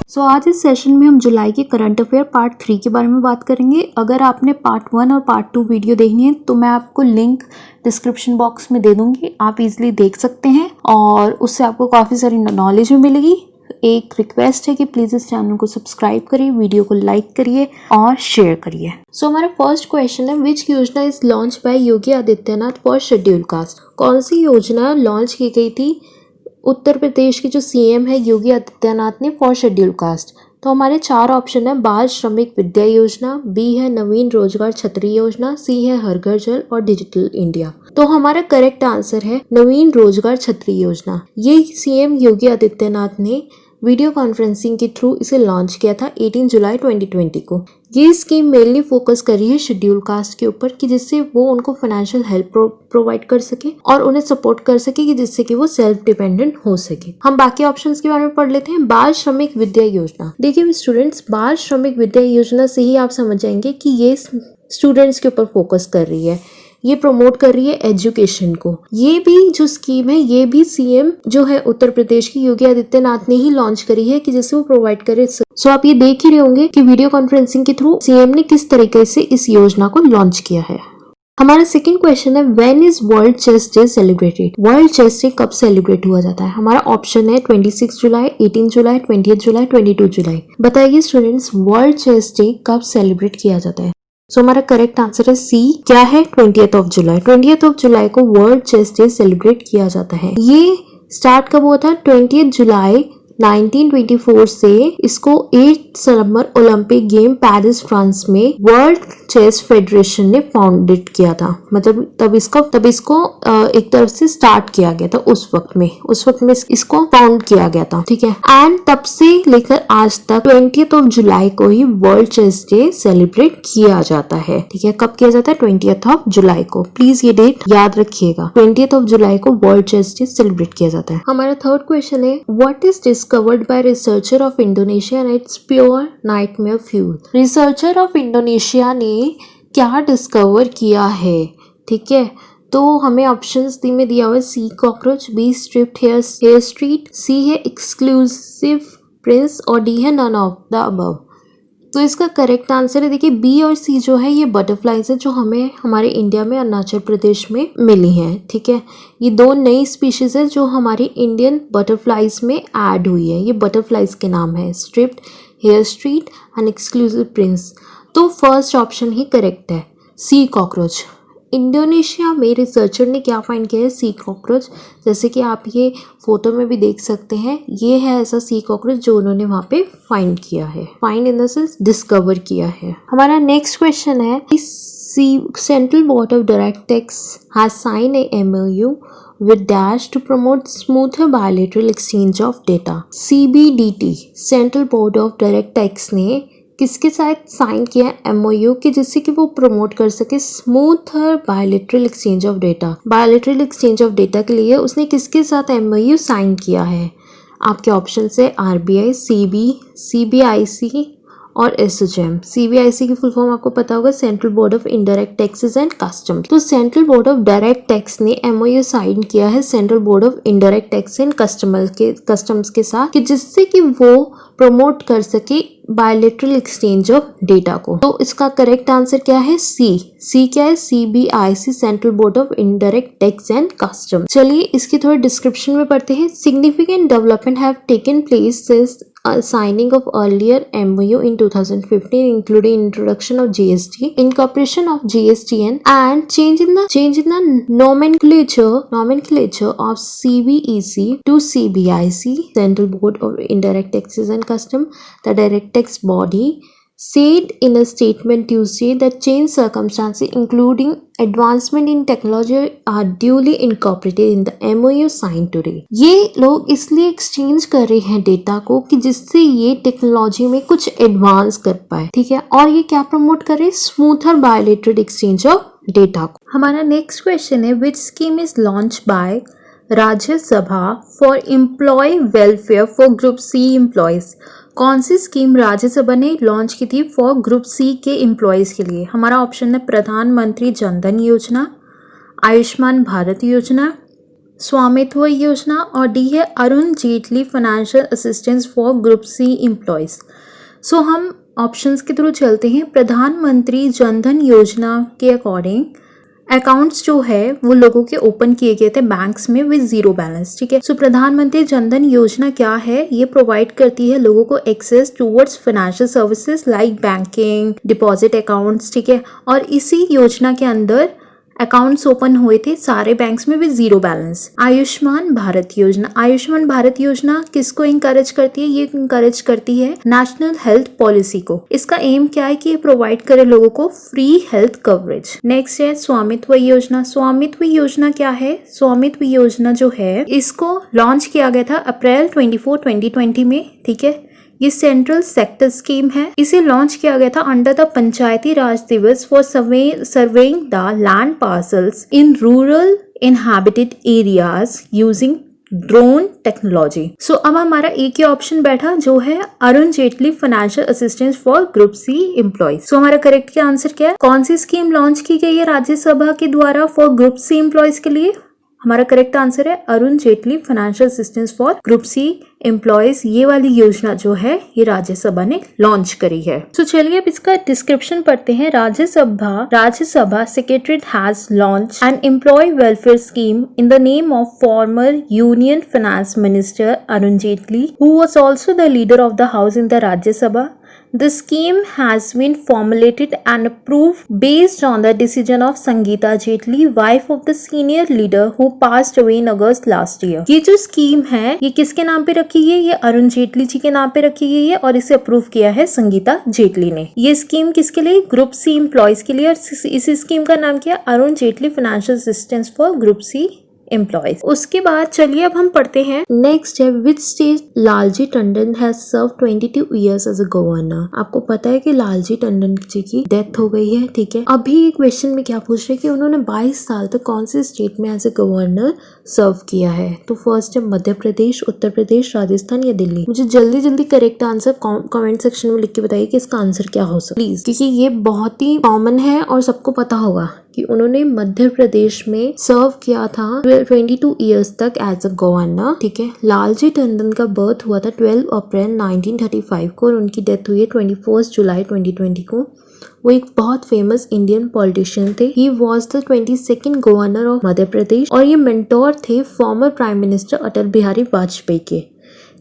आज इस सेशन में हम जुलाई के करंट अफेयर पार्ट 3 के बारे में बात करेंगे। अगर आपने पार्ट 1 और पार्ट 2 वीडियो देखनी है तो मैं आपको लिंक डिस्क्रिप्शन बॉक्स में दे दूंगी, आप इजीली देख सकते हैं और उससे आपको काफ़ी सारी नॉलेज भी मिलेगी। एक रिक्वेस्ट है कि प्लीज़ इस चैनल को सब्सक्राइब करिए, वीडियो को लाइक करिए और शेयर करिए। हमारा फर्स्ट क्वेश्चन है, विच योजना is launch bye Yogi Adityanath for schedule caste. कौन सी योजना लॉन्च की गई थी उत्तर प्रदेश के जो सीएम है योगी आदित्यनाथ ने फॉर शेड्यूल कास्ट। तो हमारे 4 ऑप्शन है, बाल श्रमिक विद्या योजना, बी है नवीन रोजगार छतरी योजना, सी है हर घर जल और डिजिटल इंडिया। तो हमारा करेक्ट आंसर है नवीन रोजगार छतरी योजना। ये सीएम योगी आदित्यनाथ ने वीडियो कॉन्फ्रेंसिंग के थ्रू इसे लॉन्च किया था 18 जुलाई 2020 को। ये स्कीम मेनली फोकस कर रही है शेड्यूल कास्ट के ऊपर कि जिससे वो उनको फाइनेंशियल हेल्प प्रोवाइड कर सके और उन्हें सपोर्ट कर सके कि जिससे कि वो सेल्फ डिपेंडेंट हो सके। हम बाकी ऑप्शंस के बारे में पढ़ लेते हैं। बाल श्रमिक विद्या योजना। देखिए स्टूडेंट्स, बाल श्रमिक विद्या योजना से ही आप समझ जाएंगे कि ये स्टूडेंट्स के ऊपर फोकस कर रही है, ये प्रमोट कर रही है एजुकेशन को। ये भी जो स्कीम है ये भी सीएम जो है उत्तर प्रदेश की योगी आदित्यनाथ ने ही लॉन्च करी है कि जिससे वो प्रोवाइड करे। सो आप ये देख ही रहे होंगे कि वीडियो कॉन्फ्रेंसिंग के थ्रू सीएम ने किस तरीके से इस योजना को लॉन्च किया है। हमारा सेकंड क्वेश्चन है, when is world chess day celebrated. World chess day कब सेलिब्रेट हुआ जाता है। हमारा ऑप्शन है 26 जुलाई, 18 जुलाई, 20 जुलाई, 22 जुलाई। बताइए स्टूडेंट्स, वर्ल्ड चेस डे कब सेलिब्रेट किया जाता है। हमारा करेक्ट आंसर है सी, क्या है 20th जुलाई। 20th जुलाई को वर्ल्ड चेस डे सेलिब्रेट किया जाता है। ये स्टार्ट कब हुआ था, 20 जुलाई 1924 से इसको 8 सितंबर ओलंपिक गेम पेरिस फ्रांस में वर्ल्ड चेस फेडरेशन ने फाउंडेड किया था। मतलब तब इसको एक तरफ से स्टार्ट किया गया था। उस वक्त में इसको फाउंड किया गया था, ठीक है। एंड तब से लेकर आज तक 20 जुलाई को ही वर्ल्ड चेस डे सेलिब्रेट किया जाता है, ठीक है। कब किया जाता है, 20 जुलाई को। प्लीज ये डेट याद रखिएगा, 20 जुलाई को वर्ल्ड चेस डे सेलिब्रेट किया जाता है। हमारा थर्ड क्वेश्चन है, what is discovered by researcher of Indonesia and its pure nightmare fuel। Researcher of Indonesia ने क्या डिस्कवर किया है, ठीक है। तो हमें ऑप्शंस में दिया हुआ है, C cockroach, B striped hair street, C है एक्सक्लूसिव प्रिंस और डी है नन ऑफ द अबव। तो इसका करेक्ट आंसर है, देखिए बी और सी जो है ये बटरफ्लाइज है जो हमें हमारे इंडिया में अरुणाचल प्रदेश में मिली हैं, ठीक है। ये 2 नई स्पीशीज है जो हमारी इंडियन बटरफ्लाइज में ऐड हुई है। ये बटरफ्लाइज के नाम है, striped hair street and exclusive prince. तो फर्स्ट ऑप्शन ही करेक्ट है, सी कॉकरोच। इंडोनेशिया में रिसर्चर ने क्या फाइंड किया है, सी कॉकरोच। जैसे कि आप ये फोटो में भी देख सकते हैं, ये है ऐसा सी कॉकरोच जो उन्होंने वहाँ पे फाइंड किया है। Find in the sense discover किया है। हमारा नेक्स्ट क्वेश्चन है, central board of direct tax has sign a MOU with dash to promote smoother bilateral exchange of data। CBDT central board of direct Tax ने किसके साथ sign किया MOU कि जिससे कि वो प्रमोट कर सके smoother bilateral exchange of data. Bilateral exchange of data के लिए उसने किसके साथ MOU साइन किया है। आपके ऑप्शन है RBI, CBIC और SOGM। CBIC की फुल फॉर्म आपको पता होगा, Central board of Indirect Taxes and Customs. तो Central board of direct Tax ने MOU साइन किया है central board of Indirect Tax and Customs के साथ कि जिससे कि वो प्रमोट कर सके बायलैटरल एक्सचेंज ऑफ डेटा को। तो इसका करेक्ट आंसर क्या है, सी क्या है, CBIC central board of Indirect Tax and custom. चलिए इसकी थोड़ी डिस्क्रिप्शन में पढ़ते हैं। Significant development have taken place since signing of earlier MOU in 2015, including introduction of GST, incorporation of GSTN, and change in the nomenclature of CBEC to CBIC, Central Board of Indirect Taxes and Custom, the direct tax body, said in a statement Tuesday that change circumstances including advancement in technology are duly incorporated in the MOU signed today। ये लोग इसलिए exchange कर रहे हैं data को कि जिससे ये टेक्नोलॉजी में कुछ एडवांस कर पाए, ठीक है। और ये क्या प्रमोट कर रहे हैं, smoother bilateral exchange of data को। हमारा नेक्स्ट क्वेश्चन है, which scheme is launch by Rajya Sabha for employ welfare for group C employees. कौन सी स्कीम राज्यसभा ने लॉन्च की थी फॉर ग्रुप C के एम्प्लॉयज के लिए। हमारा ऑप्शन है प्रधानमंत्री जनधन योजना, आयुष्मान भारत योजना, स्वामित्व योजना, और डी है Arun Jaitley financial assistance for group C employees. So हम ऑप्शंस के थ्रू चलते हैं। प्रधानमंत्री जनधन योजना के अकॉर्डिंग अकाउंट्स जो है वो लोगों के ओपन किए गए थे बैंक्स में विद जीरो बैलेंस, ठीक है। सो प्रधानमंत्री जनधन योजना क्या है, ये प्रोवाइड करती है लोगों को access towards financial services like banking, deposit accounts, ठीक है। और इसी योजना के अंदर अकाउंट्स ओपन हुए थे सारे बैंक्स में with zero balance. Ayushman Bharat योजना, आयुष्मान भारत योजना किसको इंकरेज करती है, ये इंकरेज करती है नेशनल हेल्थ पॉलिसी को। इसका एम क्या है कि ये प्रोवाइड करे लोगों को फ्री हेल्थ कवरेज। नेक्स्ट है स्वामित्व योजना। स्वामित्व योजना क्या है, स्वामित्व योजना जो है इसको लॉन्च किया गया था अप्रैल 24, 2020 में, ठीक है। ये सेंट्रल सेक्टर स्कीम है। इसे लॉन्च किया गया था under the Panchayati Raj Diwas for surveying the land parcels in rural inhabited areas using drone technology. So अब हमारा एक ही ऑप्शन बैठा जो है Arun Jaitley financial assistance for group C employees. So हमारा करेक्ट क्या आंसर क्या है, कौन सी स्कीम लॉन्च की गई है राज्यसभा के द्वारा फॉर ग्रुप सी एम्प्लॉयज के लिए। हमारा करेक्ट आंसर है Arun Jaitley financial assistance for group C employees. ये वाली योजना जो है ये राज्यसभा ने लॉन्च करी है। तो चलिए अब इसका डिस्क्रिप्शन पढ़ते हैं। Rajya Sabha secretariat has launch an employ welfare scheme in the name of former union finance minister Arun Jaitley who was also the leader of the house in the Rajya Sabha. The scheme has been formulated and approved based on the decision of Sangeeta Jetli, wife of the senior leader who passed away in August last year. ये जो scheme है ये किसके नाम पे रखी गई है, ये अरुण जेटली जी के नाम पे रखी गई है और इसे अप्रूव किया है संगीता जेटली ने। ये स्कीम किसके लिए, ग्रुप सी एम्प्लॉयज के लिए, और इस स्कीम का नाम क्या है, Arun Jaitley financial assistance for group C employees. उसके बाद चलिए अब हम पढ़ते हैं नेक्स्ट है which state Lalji Tandon has serve 22 years as a governor. आपको पता है कि लालजी टंडन जी की डेथ हो गई है, ठीक है। अभी क्वेश्चन में क्या पूछ रहे हैं कि उन्होंने 22 साल तक कौन से स्टेट में एज ए गवर्नर सर्व किया है। तो फर्स्ट है मध्य प्रदेश, उत्तर प्रदेश, राजस्थान या दिल्ली। मुझे जल्दी जल्दी करेक्ट आंसर कमेंट सेक्शन में लिख के बताइए कि इसका आंसर क्या हो सकता है प्लीज, क्योंकि ये बहुत ही कॉमन है और सबको पता होगा कि उन्होंने मध्य प्रदेश में सर्व किया था 22 इयर्स तक एज अ गवर्नर, ठीक है। लालजी टंडन का बर्थ हुआ था 12 अप्रैल 1935 को और उनकी डेथ हुई है 21 जुलाई 2020 को। वो एक बहुत फेमस इंडियन पॉलिटिशियन थे। He was the 22nd governor of Madhya Pradesh और ये मेंटोर थे former prime minister Atal Bihari Vajpayee के,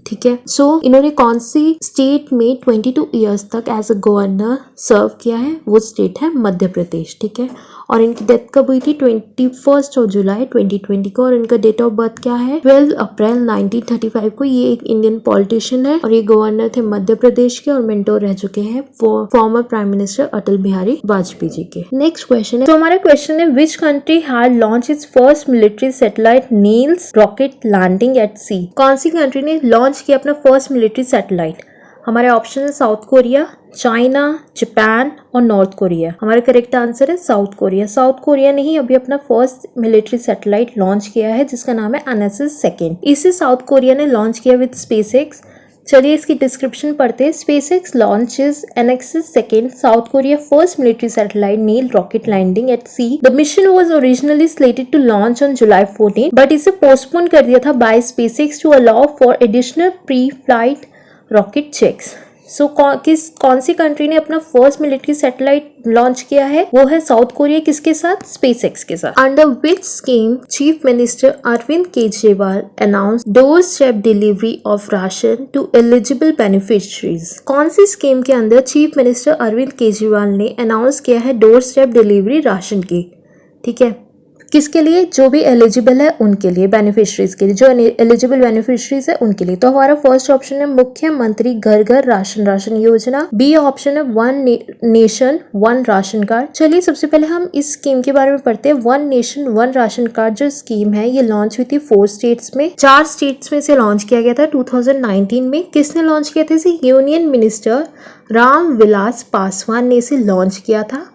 ठीक है। सो इन्होंने कौन सी स्टेट में 22 इयर्स तक एज अ गवर्नर सर्व किया है, वो स्टेट है मध्य प्रदेश, ठीक है। और इनकी डेथ कब हुई थी 21 जुलाई 2020 को और इनका डेट ऑफ बर्थ क्या है 12 अप्रैल 1935 को। ये एक इंडियन पॉलिटिशियन है और ये गवर्नर थे मध्य प्रदेश के और मेंटोर रह चुके हैं former prime minister Atal Bihari Vajpayee ji के। नेक्स्ट क्वेश्चन है, तो हमारा क्वेश्चन है which country had launch its first military satellite Niels rocket landing at sea. कौन सी कंट्री ने लॉन्च किया अपना फर्स्ट मिलिट्री सैटेलाइट। हमारे ऑप्शन है साउथ कोरिया, चाइना, जापान और नॉर्थ कोरिया। हमारा करेक्ट आंसर है साउथ कोरिया। साउथ कोरिया ने ही अभी अपना फर्स्ट मिलिट्री सैटेलाइट लॉन्च किया है जिसका नाम है NSS-2। इसे साउथ कोरिया ने लॉन्च किया विद SpaceX। चलिए इसकी डिस्क्रिप्शन पढ़ते हैं। SpaceX launches NSS-2 South Korea first military satellite Neil rocket landing at sea. The mission was originally slated to launch on July 14, but इसे पोस्टपोन कर दिया था by SpaceX to allow for additional pre-flight rocket checks. So कौन सी country ने अपना first military satellite launch किया है, वो है साउथ कोरिया। किसके साथ, SpaceX के साथ। Under which scheme chief minister Arvind Kejriwal announce door step delivery of ration to eligible beneficiaries. कौन सी स्कीम के अंदर चीफ मिनिस्टर अरविंद केजरीवाल ने अनाउंस किया है डोर स्टेप डिलीवरी राशन की, ठीक है। किसके लिए, जो भी एलिजिबल है उनके लिए, बेनिफिशरीज के लिए, जो एलिजिबल बेनिफिशरीज है उनके लिए। तो हमारा फर्स्ट ऑप्शन है मुख्यमंत्री घर घर राशन योजना। बी ऑप्शन है one nation one ration card. चलिए सबसे पहले हम इस स्कीम के बारे में पढ़ते हैं। One nation one ration card जो स्कीम है ये लॉन्च हुई थी 4 स्टेट्स में, 4 स्टेट्स में से लॉन्च किया गया था 2019 में। किसने लॉन्च किया था इसे, यूनियन मिनिस्टर राम विलास पासवान ने इसे लॉन्च किया था।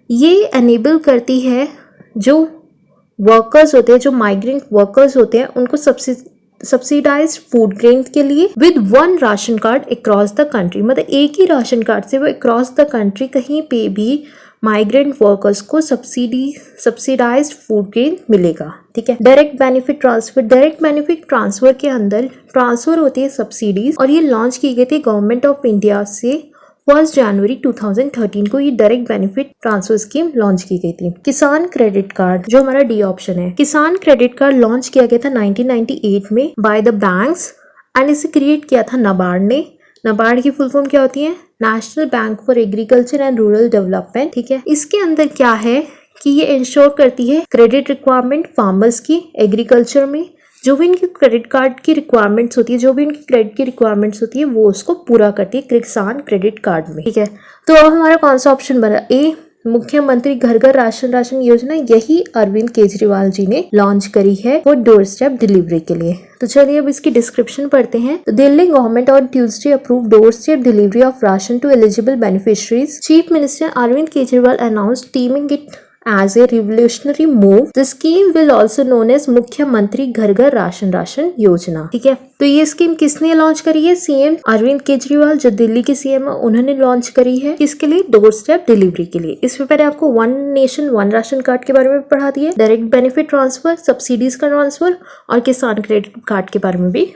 ये एनेबल करती है जो वर्कर्स होते हैं, जो माइग्रेंट वर्कर्स होते हैं, उनको सब्सिडाइज फूड ग्रेन के लिए with one ration card across the country. मतलब एक ही राशन कार्ड से वो अक्रॉस द कंट्री कहीं पे भी माइग्रेंट वर्कर्स को सब्सिडाइज्ड फूड ग्रेन मिलेगा। ठीक है। डायरेक्ट बेनिफिट ट्रांसफर के अंदर ट्रांसफर होती है सब्सिडीज और ये लॉन्च की गई थी गवर्नमेंट ऑफ इंडिया से 1 जनवरी 2013 को ये direct benefit transfer scheme launch की गई थी। किसान क्रेडिट कार्ड जो हमारा डी ऑप्शन है, किसान क्रेडिट कार्ड लॉन्च किया गया था 1998 में बाय द बैंक्स एंड इसे क्रिएट किया था नाबार्ड ने। नाबार्ड की फुल फॉर्म क्या होती है? National bank for agriculture and rural development. ठीक है। इसके अंदर क्या है कि ये इंश्योर करती है क्रेडिट रिक्वायरमेंट फार्मर्स की एग्रीकल्चर में, जो भी इनकी क्रेडिट कार्ड की रिक्वायरमेंट्स होती है, जो भी इनकी क्रेडिट की रिक्वायरमेंट्स होती है वो उसको पूरा करती है किसान क्रेडिट कार्ड में। ठीक है। तो अब हमारा कौन सा ऑप्शन बना? ए, मुख्यमंत्री घर घर राशन योजना। यही अरविंद केजरीवाल जी ने लॉन्च करी है वो डोर स्टेप डिलीवरी के लिए। तो चलिए अब इसकी डिस्क्रिप्शन पढ़ते हैं। तो Delhi government on Tuesday approve door step delivery of ration to eligible beneficiaries. Chief minister Arvind Kejriwal announced terming it as a revolutionary move. The scheme will also known as मुख्यमंत्री घर घर राशन योजना। ठीक है। तो ये स्कीम किसने लॉन्च करी है? सीएम अरविंद केजरीवाल जो दिल्ली के सीएम है उन्होंने लॉन्च करी है। किसके लिए? डोर स्टेप डिलीवरी के लिए। इसमें पहले आपको one nation one ration card के बारे में पढ़ा दिया, डायरेक्ट बेनिफिट ट्रांसफर, सब्सिडीज का ट्रांसफर और किसान क्रेडिट कार्ड के बारे में भी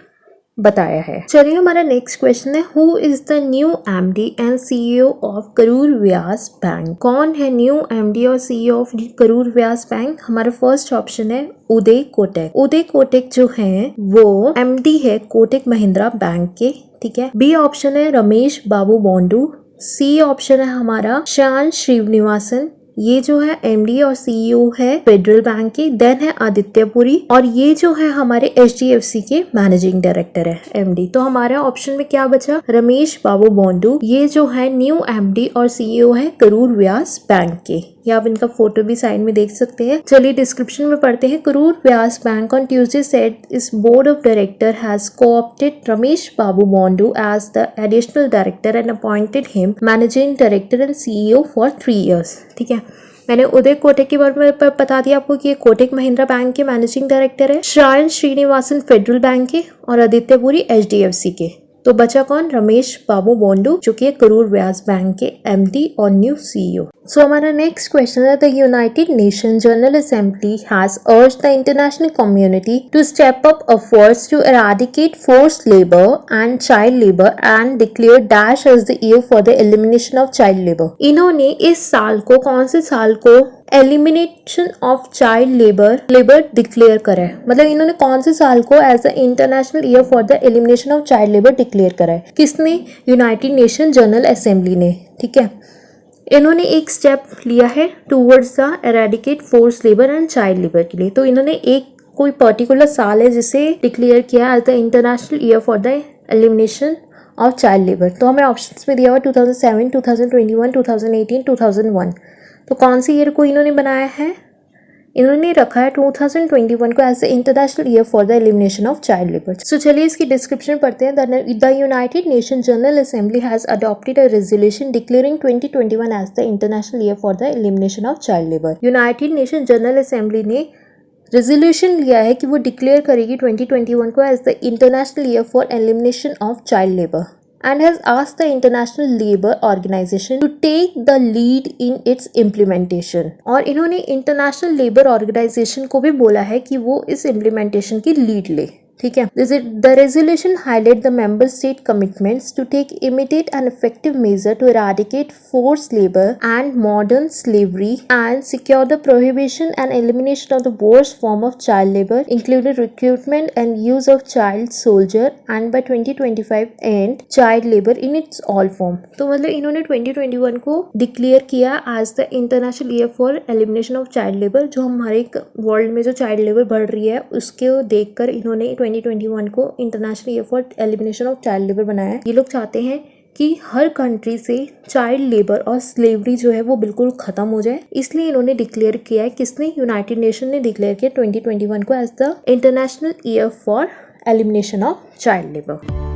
बताया है। चलिए हमारा नेक्स्ट क्वेश्चन है, who is the new MD and CEO of Karur Vysya bank? कौन है न्यू एमडी और CEO of Karur Vysya bank? हमारा फर्स्ट ऑप्शन है उदय कोटक। उदय कोटक जो है वो एमडी है कोटक महिंद्रा बैंक के। ठीक है। बी ऑप्शन है रमेश बाबू बोंडू। सी ऑप्शन है हमारा श्याम श्रीनिवासन, ये जो है एमडी और सीईओ है फेडरल बैंक के। देन है आदित्य पुरी और ये जो है हमारे एचडीएफसी के मैनेजिंग डायरेक्टर है एमडी। तो हमारे ऑप्शन में क्या बचा? रमेश बाबू बोंडू, ये जो है न्यू एमडी और सीईओ है करूर व्यास बैंक के। या आप इनका फोटो भी साइड में देख सकते हैं। चलिए डिस्क्रिप्शन में पढ़ते हैं। Karur Vysya bank on Tuesday said its board of director has co-opted Ramesh Babu Boddu as the additional director and appointed him managing director and CEO for 3 years। ठीक है। मैंने उदय कोटक के बारे में बता दिया आपको कि ये कोटक महिंद्रा बैंक के मैनेजिंग डायरेक्टर है, श्याम श्रीनिवासन फेडरल बैंक के और आदित्य पुरी एचडीएफसी के। तो बचा कौन? रमेश बाबू बोंडू जो कि करूर व्यास बैंक के एमडी और न्यू सीईओ। सो हमारा नेक्स्ट क्वेश्चन है, the United Nation General Assembly has urged the international community to step up efforts to eradicate forced labour and child labour and declare dash as the year for the elimination of child labour. इन्होंने इस साल को, कौन से साल को elimination of child labour declare करा है? मतलब इन्होंने कौन से साल को as the international year for the elimination of child labour declare करा है? किसने? यूनाइटेड नेशन जनरल असेंबली ने। ठीक है। इन्होंने एक स्टेप लिया है towards the eradicate force labour and child labour के लिए। तो इन्होंने एक कोई पर्टिकुलर साल है जिसे डिक्लेयर किया as the international year for the elimination of child labour. तो हमें ऑप्शंस में दिया हुआ 2007, 2021, 2018, 2001। तो कौन सी ईयर को इन्होंने बनाया है? इन्होंने रखा है 2021 को as the international year for the elimination of child labour. So चलिए इसकी डिस्क्रिप्शन पढ़ते हैं। The United Nation General Assembly has adopted a resolution declaring 2021 as the international year for the elimination of child labour. United Nation General Assembly ने resolution लिया है कि वो declare करेगी 2021 को as the international year for elimination of child labour and has asked the International Labour Organization to take the lead in its implementation। और इन्होंने international labour organisation को भी बोला है कि वो इस इम्प्लीमेंटेशन की लीड ले। ठीक है। The resolution highlight the member state commitments to take immediate and effective measure to eradicate forced labor and modern slavery and secure the prohibition and elimination of the worst form of child labor including recruitment and use of child soldier and by 2025 end child labor in its all form। तो मतलब इन्होंने 2021 को declare किया as the international year for elimination of child labour. जो हमारे world में जो child labour बढ़ रही है उसको देखकर इन्होंने 2021 को international year for elimination of child labour बनाया है। ये लोग चाहते हैं कि हर कंट्री से चाइल्ड लेबर और स्लेवरी जो है वो बिल्कुल खत्म हो जाए, इसलिए इन्होंने डिक्लेयर किया है। किसने? यूनाइटेड नेशन ने डिक्लेयर किया 2021 को as the international year for elimination of child labour.